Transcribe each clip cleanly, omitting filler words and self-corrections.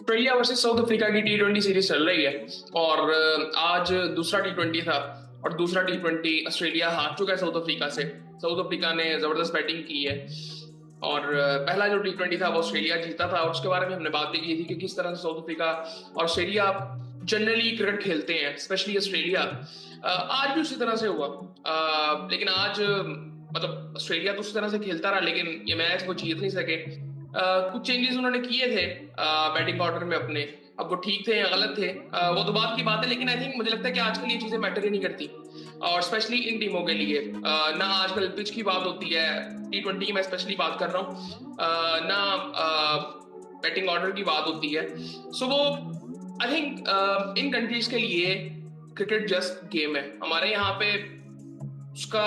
Australia versus south Africa की टी20 series चल रही है और आज दूसरा टी20 था और दूसरा टी20 ऑस्ट्रेलिया हार चुका है साउथ अफ्रीका से। साउथ अफ्रीका ने जबरदस्त बैटिंग की है और पहला जो टी20 था वो ऑस्ट्रेलिया जीता था और उसके बारे में हमने बात भी की थी कि किस तरह से साउथ अफ्रीका और ऑस्ट्रेलिया जनरली क्रिकेट खेलते हैं, स्पेशली ऑस्ट्रेलिया। आज भी उसी तरह से हुआ, लेकिन आज मतलब ऑस्ट्रेलिया तो उसी तरह से खेलता रहा लेकिन ये मैच वो जीत नहीं सके। कुछ चेंजेस उन्होंने किए थे बैटिंग ऑर्डर में अपने। अब वो ठीक थे या गलत थे, वो तो बात की बात है, लेकिन आई थिंक मुझे लगता है कि आजकल ये चीजें मैटर ही नहीं करती और स्पेशली इन टीमों के लिए। ना आजकल पिच की बात होती है, टी20 की मैं स्पेशली बात कर रहा हूँ, ना बैटिंग ऑर्डर की बात होती है। सो वो आई थिंक इन कंट्रीज के लिए क्रिकेट जस्ट गेम है। हमारे यहाँ पे उसका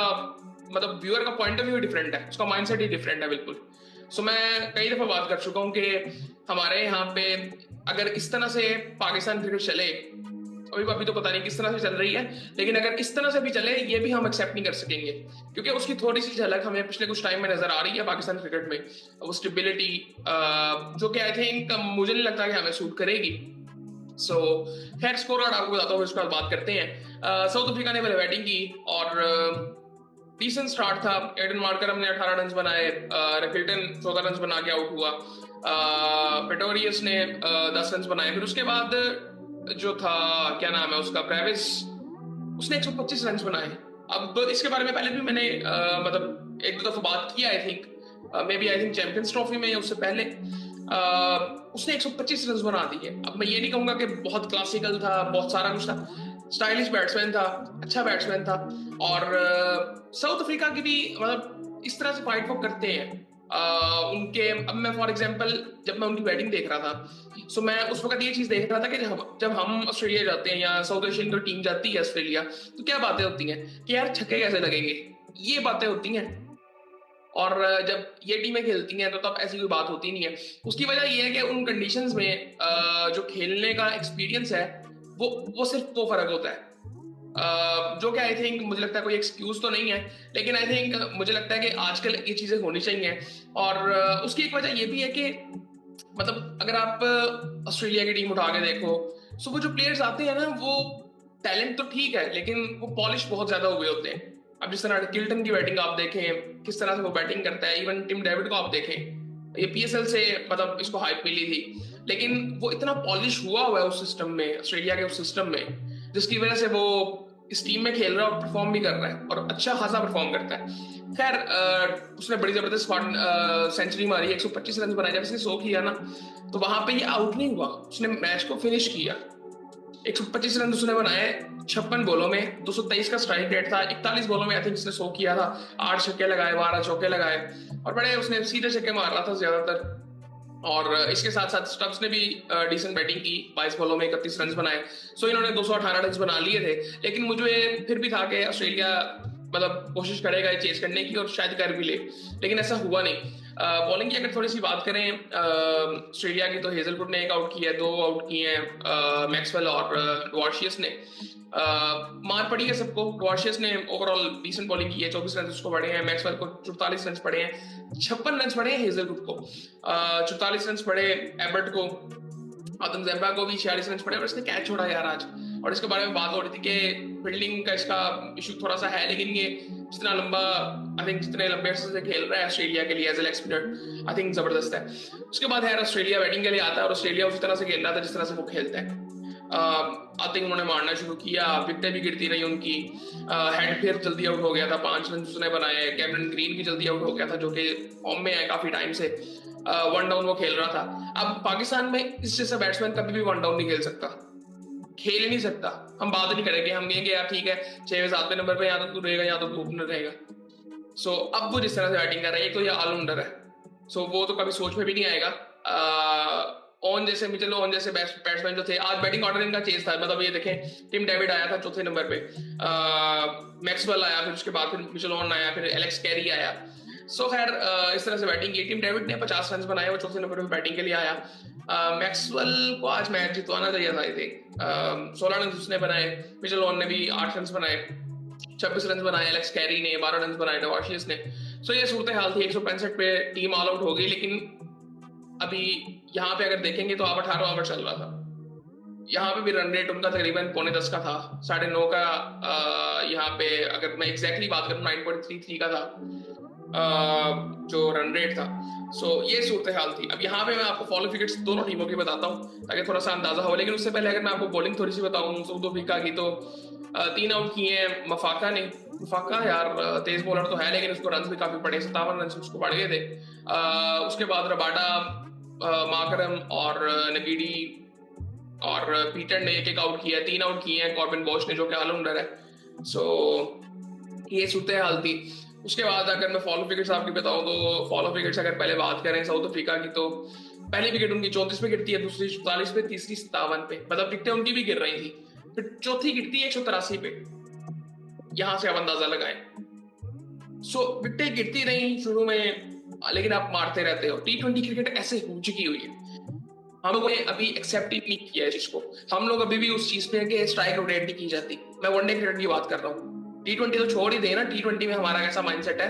मतलब व्यूअर का पॉइंट ऑफ व्यू डिफरेंट है, उसका माइंडसेट ही डिफरेंट है बिल्कुल। सो मैं कई दफा बात कर चुका हूँ कि हमारे यहाँ पे अगर इस तरह से पाकिस्तान क्रिकेट चले, अभी तो पता नहीं किस तरह से चल रही है, लेकिन अगर इस तरह से भी चले ये भी हम एक्सेप्ट नहीं कर सकेंगे क्योंकि उसकी थोड़ी सी झलक हमें पिछले कुछ टाइम में नजर आ रही है पाकिस्तान क्रिकेट में। वो स्टेबिलिटी जो कि आई थिंक मुझे नहीं लगता कि हमें सूट करेगी। सो खैर स्कोर कार्ड आपको बताता हूँ, इसके बाद बात करते हैं। साउथ अफ्रीका ने पहले बैटिंग की और डिसेंट स्टार्ट था। एडन मार्कर ने 18 रन बनाए, रेकिल्टन 14 रन बना के आउट हुआ, पेटोरियस ने 10 रन बनाए। फिर उसके बाद जो था क्या नाम है उसका, ब्रेविस, उसने 125 रन बनाए। अब इसके बारे में पहले भी मैंने मतलब एक दो दफा बात की, I think maybe I think Champions Trophy में या उससे पहले। उसने 125 रन बना दिए। अब मैं ये नहीं कहूंगा कि बहुत क्लासिकल था, बहुत सारा कुछ था, स्टाइलिश बैट्समैन था, अच्छा बैट्समैन था। और साउथ अफ्रीका की भी मतलब इस तरह से फाइट वो करते हैं। उनके अब मैं फॉर एग्जांपल जब मैं उनकी बैटिंग देख रहा था, सो मैं उस वक्त ये चीज देख रहा था कि जब हम ऑस्ट्रेलिया जाते हैं या साउथ एशियन जो टीम जाती है ऑस्ट्रेलिया, तो क्या बातें होती हैं कि यार छक्के कैसे लगेंगे, ये बातें होती हैं। और जब ये टीमें खेलती हैं तो तब ऐसी कोई बात होती नहीं है। उसकी वजह ये है कि उन कंडीशंस में जो खेलने का एक्सपीरियंस है वो सिर्फ वो फर्क होता है। जो कि आई थिंक मुझे लगता है कोई एक्सक्यूज तो नहीं है, लेकिन आई थिंक मुझे लगता है कि आजकल ये चीजें होनी चाहिए। और उसकी एक वजह ये भी है कि मतलब अगर आप ऑस्ट्रेलिया की टीम उठा के देखो, सो वो जो प्लेयर्स आते हैं ना, वो टैलेंट तो ठीक है लेकिन वो पॉलिश बहुत ज्यादा हुए होते हैं। अब जिस तरह किल्टन की बैटिंग आप देखें, किस तरह से वो बैटिंग करता है, इवन टिम डेविड को आप देखें, ये पीएसएल से मतलब इसको हाइप मिली थी, लेकिन वो इतना पॉलिश हुआ है उस सिस्टम में, ऑस्ट्रेलिया के उस सिस्टम में, जिसकी वजह से वो इस टीम में खेल रहा है और परफॉर्म भी कर रहा है और अच्छा खासा परफॉर्म करता है। खैर उसने बड़ी जबरदस्त सेंचुरी मारी, 125 रन बनाए। जब इसने 100 किया ना, तो वहां पे ये आउट नहीं हुआ, उसने मैच को फिनिश किया। 125 रन उसने बनाए 56 बॉलों में, 223 का स्ट्राइक रेट था, 41 बॉलों में आई थिंक इसने 100 किया था, 8 छक्के लगाए, 12 चौके लगाए और बड़े उसने सीधे छक्के मार रहा था ज्यादातर। और इसके साथ साथ स्टब्स ने भी डिसेंट बैटिंग की, 22 बॉलों में 31 रन बनाए। सो इन्होंने 218 रन बना लिए थे, लेकिन मुझे फिर भी था कि ऑस्ट्रेलिया मतलब कोशिश करेगा चेज करने की और शायद कर भी ले, लेकिन ऐसा हुआ नहीं। बॉलिंग की अगर थोड़ी सी बात करें ऑस्ट्रेलिया की, तो हेजलवुड ने एक आउट किया है, दो आउट किए हैं मैक्सवेल और डवार्शियस ने। मार पड़ी है सबको। डवार्शियस ने ओवरऑल डिसेंट बॉलिंग की है, 24 रन उसको पड़े हैं, मैक्सवेल को 44 रन पड़े हैं, 56 रन पड़े हैं हेजलवुड को, 44 रन पड़े एबर्ट को, आदम ज़ेम्बा को भी 46 रन पड़े और इसने कैच छोड़ा यार आज। और इसके बारे में बात हो रही थी कि फील्डिंग का इसका इशू थोड़ा सा है, लेकिन ये जितना लंबा आई थिंक जितने लंबे अरसे से खेल रहा है ऑस्ट्रेलिया के लिए as a leg spinner, I think जबरदस्त है। उसके बाद यार ऑस्ट्रेलिया बैटिंग के लिए आता है और ऑस्ट्रेलिया उसी तरह से खेल रहा था जिस तरह से वो खेलता है। आई थिंक उन्होंने मारना शुरू किया, विकेटें भी गिरती रही उनकी। हेड फिर जल्दी आउट हो गया था, 5 रन उसने बनाए। कैमरन ग्रीन भी जल्दी आउट हो गया था जो कि फॉर्म में है काफी टाइम से, वन डाउन वो खेल रहा था। अब पाकिस्तान में इस जैसा बैट्समैन कभी भी वन डाउन नहीं खेल सकता, खेल ही नहीं सकता। हम बात नहीं करेंगे, हम कहेंगे यार ठीक है 6वें 7वें नंबर पे या तो तू रहेगा या तो तू ओपनर रहेगा। सो अब वो जिस तरह से बैटिंग कर रहा है, एक तो ये ऑलराउंडर है, सो वो तो कभी सोच में भी नहीं आएगा। ऑन जैसे मिचेल ऑन जैसे बैट्समैन जो थे, आज बैटिंग ऑर्डर इनका चेंज था। मतलब ये देखें, टिम डेविड आया था चौथे नंबर पे, मैक्सवेल आया, फिर उसके बाद फिर मिचेल ऑन आया, फिर एलेक्स कैरी आया। सो खैर इस तरह से बैटिंग की। टिम डेविड ने 50 रन बनाए, वो चौथे नंबर पे बैटिंग के लिए आया। मैक्सवेल को आज मैच जितवाना चाहिए था, आई थिंक 16 रन उसने बनाए, मिचेल ऑन ने भी 8 रन बनाए, 26 रन बनाए एलेक्स कैरी ने, 12 रन बनाए डवार्शियस ने। सो ये सूरत हाल थी, 165 पे टीम ऑल आउट हो गई, लेकिन अभी यहाँ पे अगर देखेंगे तो अब 18 ओवर चल रहा था, यहाँ पे भी रन रेट उनका तकरीबन 9.25 का था, 9.5 का यहाँ पे अगर मैं एग्जैक्टली बात करूँ 9.33 का था जो रन रेट था। ये सूरत हाल थी। अब यहाँ पे मैं आपको फॉलो फिगर्स दोनों टीमों की बताता हूँ ताकि थोड़ा सा अंदाजा हो, लेकिन उससे पहले अगर मैं आपको बॉलिंग थोड़ी सी बताऊँ साउथ अफ्रीका की, तो 3 आउट किए हैं मफाका ने। मफाका यार तेज बॉलर तो है, लेकिन उसको रन भी काफी पड़े, 57 रन उसको पड़ गए थे। उसके बाद रबाडा, माकरम और नगीडी और पीटर ने एक आउट किया है, 3 आउट किए हैं कॉर्बिन बॉश ने जो कि ऑलराउंडर है। ये सूरत हाल थी। उसके बाद अगर मैं फॉलो फिगर्स आपकी बताऊं तो फॉलो फिगर्स अगर पहले बात करें साउथ अफ्रीका की, तो पहली विकेट उनकी 34 पे गिरती है, दूसरी 44 पे, तीसरी 57 पे, मतलब विकेटें उनकी भी गिर रही थी। फिर चौथी गिरती है 183 पे। यहां से आप अंदाजा लगाएं। विकेटें गिरती रही शुरू में, लेकिन आप मारते रहते हो। T20 क्रिकेट ऐसे हो चुकी हुई है, हम लोगों ने अभी एक्सेप्ट ही नहीं किया है जिसको। हम लोग अभी भी उस चीज पे कि स्ट्राइक रोटेट नहीं की जाती। मैं वनडे क्रिकेट की बात कर रहा हूँ, T20 तो छोड़ ही देना। T20 में हमारा कैसा माइंडसेट है,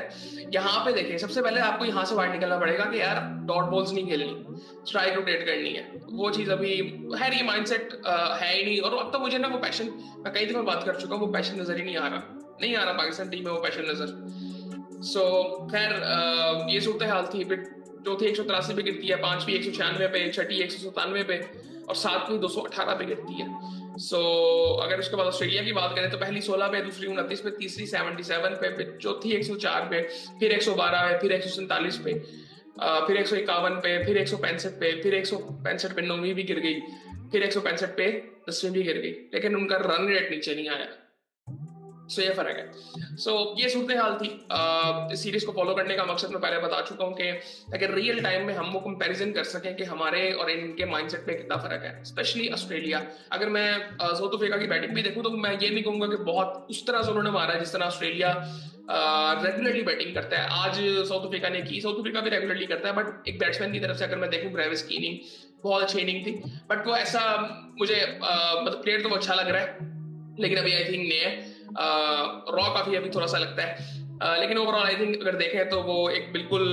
यहाँ पे देखें सबसे पहले आपको यहाँ से बाहर निकलना पड़ेगा कि यार डॉट बॉल्स नहीं खेलनी, स्ट्राइक रोटेट करनी है। वो चीज अभी है, ये माइंडसेट है ही नहीं। और अब तो मुझे ना वो पैशन, मैं कई दफा बात कर चुका हूँ, वो पैशन नजर ही नहीं आ रहा पाकिस्तान टीम में वो पैशन नजर। खैर ये सूरत हाल थी। फिर चौथी 183 पे गिरती है, पांचवी 196 पे, छठी 197 पे और सातवीं 218 पे गिरती है। अगर उसके बाद ऑस्ट्रेलिया की बात करें तो पहली 16 पे, दूसरी 29 पे, तीसरी 77 पे, फिर चौथी 104 पे, फिर 112 पे, फिर 147 पे, फिर 151 पे, फिर 165 पे, फिर 165 पे 9वीं भी गिर गई, फिर 165 पे 10वीं भी गिर गई, लेकिन उनका रन रेट नीचे नहीं आया। ये फर्क है। ये सूरत हाल थी। इस सीरीज को फॉलो करने का मकसद मैं पहले बता चुका हूँ कि अगर रियल टाइम में हम वो कंपैरिजन कर सकें कि हमारे और इनके माइंडसेट में कितना फर्क है, स्पेशली ऑस्ट्रेलिया। अगर मैं साउथ अफ्रीका की बैटिंग भी देखूं तो मैं ये नहीं कहूंगा कि बहुत उस तरह से उन्होंने मारा है जिस तरह ऑस्ट्रेलिया रेगुलरली बैटिंग करता है। आज साउथ अफ्रीका ने की, साउथ अफ्रीका भी रेगुलरली करता है, बट एक बैट्समैन की तरफ से अगर मैं देखूं, ग्रेविस की इनिंग बहुत अच्छी इनिंग थी, बट वो ऐसा मुझे मतलब प्लेयर तो वो अच्छा लग रहा है, लेकिन अभी आई थिंक ने रॉ काफी अभी थोड़ा सा लगता है। लेकिन ओवरऑल आई थिंक अगर देखें तो वो एक बिल्कुल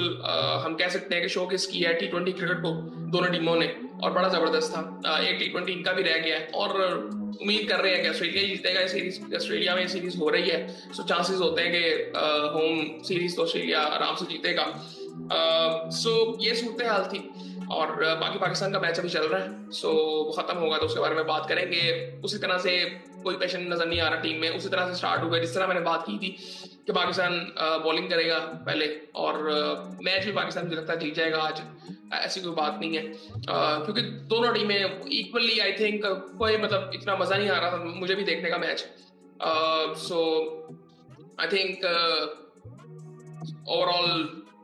हम कह सकते हैं कि शोकेस किया है T20 क्रिकेट को दोनों टीमों ने, और बड़ा जबरदस्त था। एक T20 इनका भी रह गया है और उम्मीद कर रहे हैं कि ऑस्ट्रेलिया ही जीतेगा ये सीरीज। ऑस्ट्रेलिया में ये सीरीज हो रही है, चांसेस होते हैं कि होम सीरीज तो ऑस्ट्रेलिया आराम से जीतेगा। ये सूरत हाल थी। और बाकी पाकिस्तान का मैच अभी चल रहा है, वो खत्म होगा तो उसके बारे में बात करेंगे। उसी तरह से कोई पैशन नजर नहीं आ रहा टीम में, उसी तरह से स्टार्ट हो गया जिस तरह मैंने बात की थी कि पाकिस्तान बॉलिंग करेगा पहले, और मैच भी पाकिस्तान मुझे लगता है जीत जाएगा आज। ऐसी कोई बात नहीं है, क्योंकि दोनों टीमें इक्वली आई थिंक, कोई मतलब इतना मजा नहीं आ रहा था मुझे भी देखने का मैच। आई थिंक ओवरऑल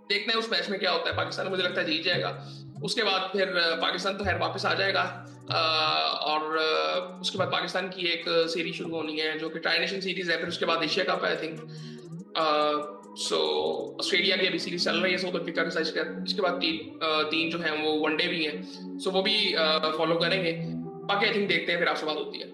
देखना है उस मैच में क्या होता है। पाकिस्तान मुझे लगता है जीत जाएगा। उसके बाद फिर पाकिस्तान तो खैर वापस आ जाएगा, और उसके बाद पाकिस्तान की एक सीरीज शुरू होनी है जो कि ट्राई नेशन सीरीज है, फिर उसके बाद एशिया कप है आई थिंक। ऑस्ट्रेलिया की अभी सीरीज चल रही है साउथ अफ्रीका के साथ, इसके बाद तीन जो है वो वनडे भी हैं, वो भी फॉलो करेंगे। बाकी आई थिंक देखते हैं, फिर आपसे बात होती है।